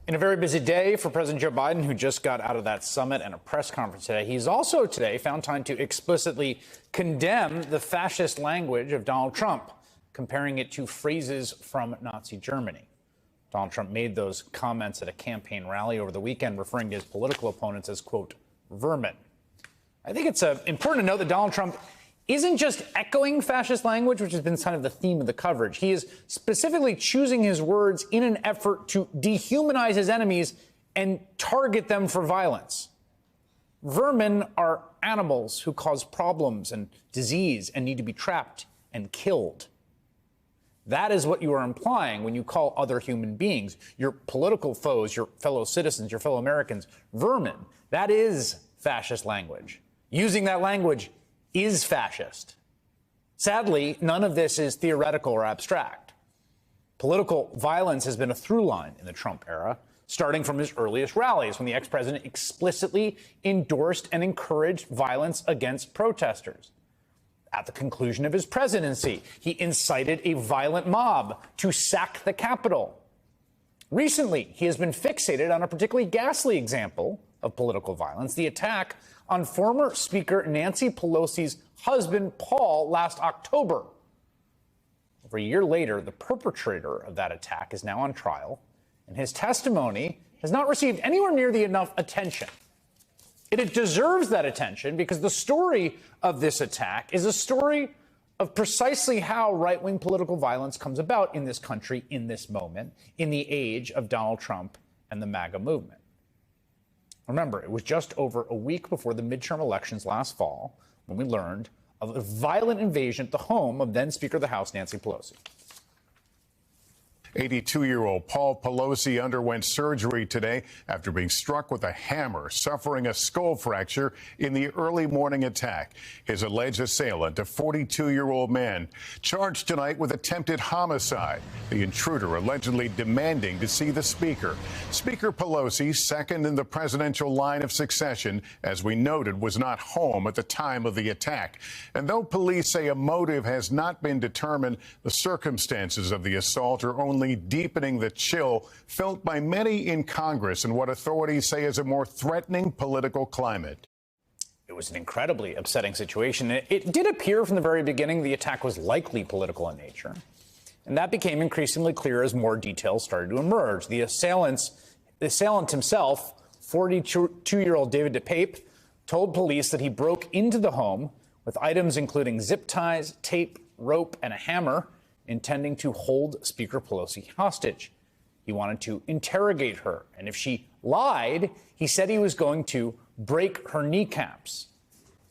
In a very busy day for President Joe Biden, who just got out of that summit and a press conference today, he's also today found time to explicitly condemn the fascist language of Donald Trump, comparing it to phrases from Nazi Germany. Donald Trump made those comments at a campaign rally over the weekend, referring to his political opponents as, quote, vermin. I think it's important to note that Donald Trump isn't just echoing fascist language, which has been kind of the theme of the coverage. He is specifically choosing his words in an effort to dehumanize his enemies and target them for violence. Vermin are animals who cause problems and disease and need to be trapped and killed. That is what you are implying when you call other human beings, your political foes, your fellow citizens, your fellow Americans, vermin. That is fascist language. Using that language is fascist. Sadly, none of this is theoretical or abstract. Political violence has been a through line in the Trump era, starting from his earliest rallies when the ex-president explicitly endorsed and encouraged violence against protesters. At the conclusion of his presidency, he incited a violent mob to sack the Capitol. Recently, he has been fixated on a particularly ghastly example of political violence, the attack on former Speaker Nancy Pelosi's husband, Paul, last October. Over a year later, the perpetrator of that attack is now on trial, and his testimony has not received anywhere near enough attention. It deserves that attention because the story of this attack is a story of precisely how right-wing political violence comes about in this country in this moment, in the age of Donald Trump and the MAGA movement. Remember, it was just over a week before the midterm elections last fall when we learned of a violent invasion at the home of then Speaker of the House, Nancy Pelosi. 82-year-old Paul Pelosi underwent surgery today after being struck with a hammer, suffering a skull fracture in the early morning attack. His alleged assailant, a 42-year-old man, charged tonight with attempted homicide, the intruder allegedly demanding to see the speaker. Speaker Pelosi, second in the presidential line of succession, as we noted, was not home at the time of the attack. And though police say a motive has not been determined, the circumstances of the assault are only deepening the chill felt by many in Congress and what authorities say is a more threatening political climate. It was an incredibly upsetting situation. It did appear from the very beginning the attack was likely political in nature. And that became increasingly clear as more details started to emerge. The assailant himself, 42-year-old David DePape, told police that he broke into the home with items including zip ties, tape, rope, and a hammer, intending to hold Speaker Pelosi hostage. He wanted to interrogate her, and if she lied, he said he was going to break her kneecaps.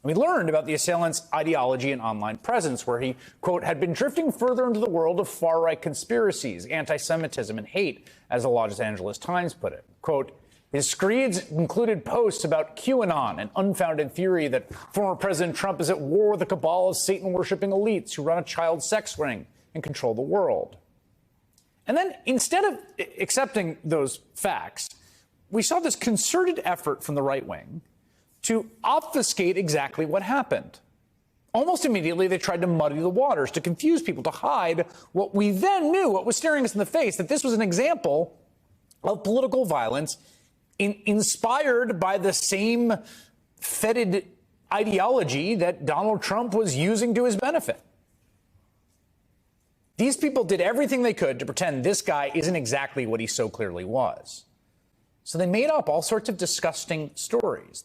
And we learned about the assailant's ideology and online presence, where he, quote, had been drifting further into the world of far-right conspiracies, anti-Semitism, and hate, as the Los Angeles Times put it. Quote, his screeds included posts about QAnon, an unfounded theory that former President Trump is at war with a cabal of Satan-worshipping elites who run a child sex ring and control the world. And then, instead of accepting those facts, we saw this concerted effort from the right wing to obfuscate exactly what happened. Almost immediately, they tried to muddy the waters, to confuse people, to hide what we then knew, what was staring us in the face, that this was an example of political violence inspired by the same fetid ideology that Donald Trump was using to his benefit. These people did everything they could to pretend this guy isn't exactly what he so clearly was. So they made up all sorts of disgusting stories.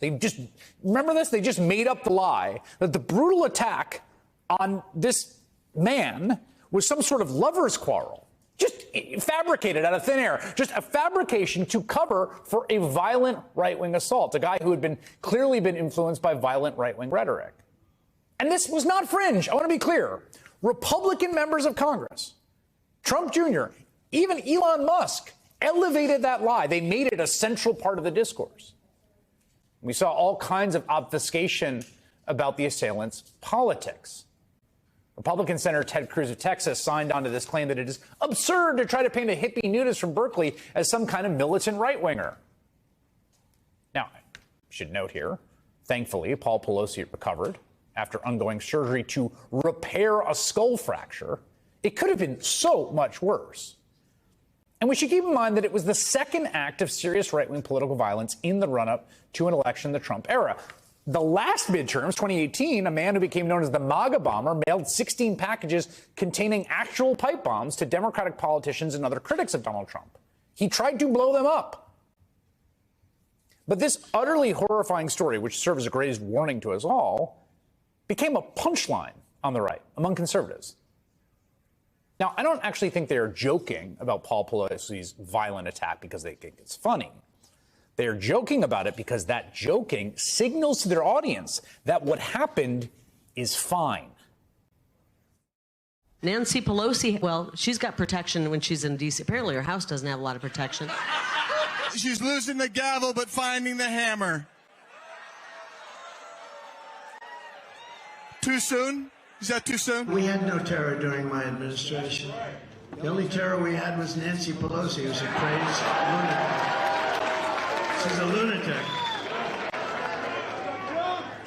Remember this? They just made up the lie that the brutal attack on this man was some sort of lover's quarrel. Just fabricated out of thin air. Just a fabrication to cover for a violent right-wing assault. A guy who had clearly been influenced by violent right-wing rhetoric. And this was not fringe. I want to be clear. Republican members of Congress, Trump Jr., even Elon Musk, elevated that lie. They made it a central part of the discourse. We saw all kinds of obfuscation about the assailant's politics. Republican Senator Ted Cruz of Texas signed on to this claim that it is absurd to try to paint a hippie nudist from Berkeley as some kind of militant right-winger. Now, I should note here, thankfully, Paul Pelosi recovered after undergoing surgery to repair a skull fracture. It could have been so much worse. And we should keep in mind that it was the second act of serious right-wing political violence in the run-up to an election in the Trump era. The last midterms, 2018, a man who became known as the MAGA bomber mailed 16 packages containing actual pipe bombs to Democratic politicians and other critics of Donald Trump. He tried to blow them up. But this utterly horrifying story, which serves as a greatest warning to us all, became a punchline on the right among conservatives. Now, I don't actually think they're joking about Paul Pelosi's violent attack because they think it's funny. They're joking about it because that joking signals to their audience that what happened is fine. Nancy Pelosi, well, she's got protection when she's in D.C. Apparently her house doesn't have a lot of protection. She's losing the gavel but finding the hammer. Too soon? Is that too soon? We had no terror during my administration. The only terror we had was Nancy Pelosi, who's a crazed lunatic. She's a lunatic.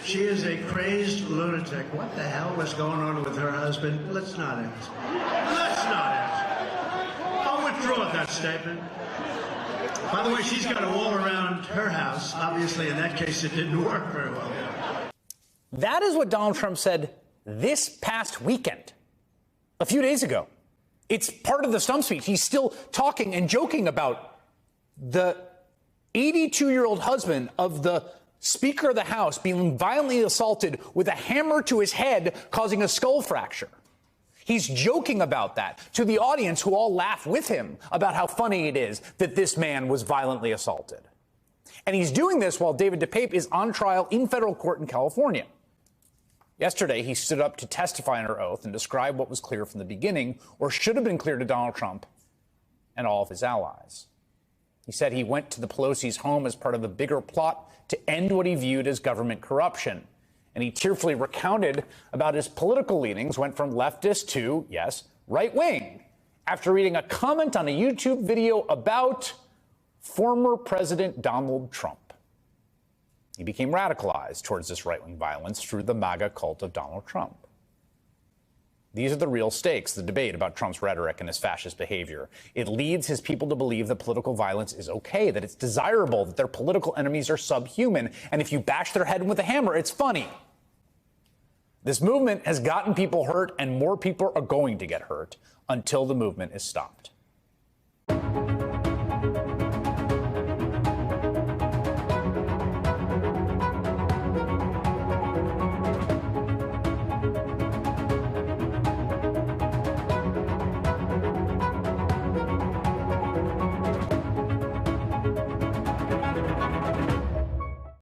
She is a crazed lunatic. What the hell was going on with her husband? Let's not ask. Let's not ask. I'll withdraw that statement. By the way, she's got a wall around her house. Obviously, in that case, it didn't work very well. That is what Donald Trump said this past weekend, a few days ago. It's part of the stump speech. He's still talking and joking about the 82-year-old husband of the Speaker of the House being violently assaulted with a hammer to his head, causing a skull fracture. He's joking about that to the audience, who all laugh with him about how funny it is that this man was violently assaulted. And he's doing this while David DePape is on trial in federal court in California. Yesterday, he stood up to testify under oath and describe what was clear from the beginning, or should have been clear to Donald Trump and all of his allies. He said he went to the Pelosi's home as part of a bigger plot to end what he viewed as government corruption. And he tearfully recounted about his political leanings, went from leftist to, yes, right-wing, after reading a comment on a YouTube video about former President Donald Trump. He became radicalized towards this right-wing violence through the MAGA cult of Donald Trump. These are the real stakes, the debate about Trump's rhetoric and his fascist behavior. It leads his people to believe that political violence is okay, that it's desirable, that their political enemies are subhuman, and if you bash their head with a hammer, it's funny. This movement has gotten people hurt, and more people are going to get hurt until the movement is stopped.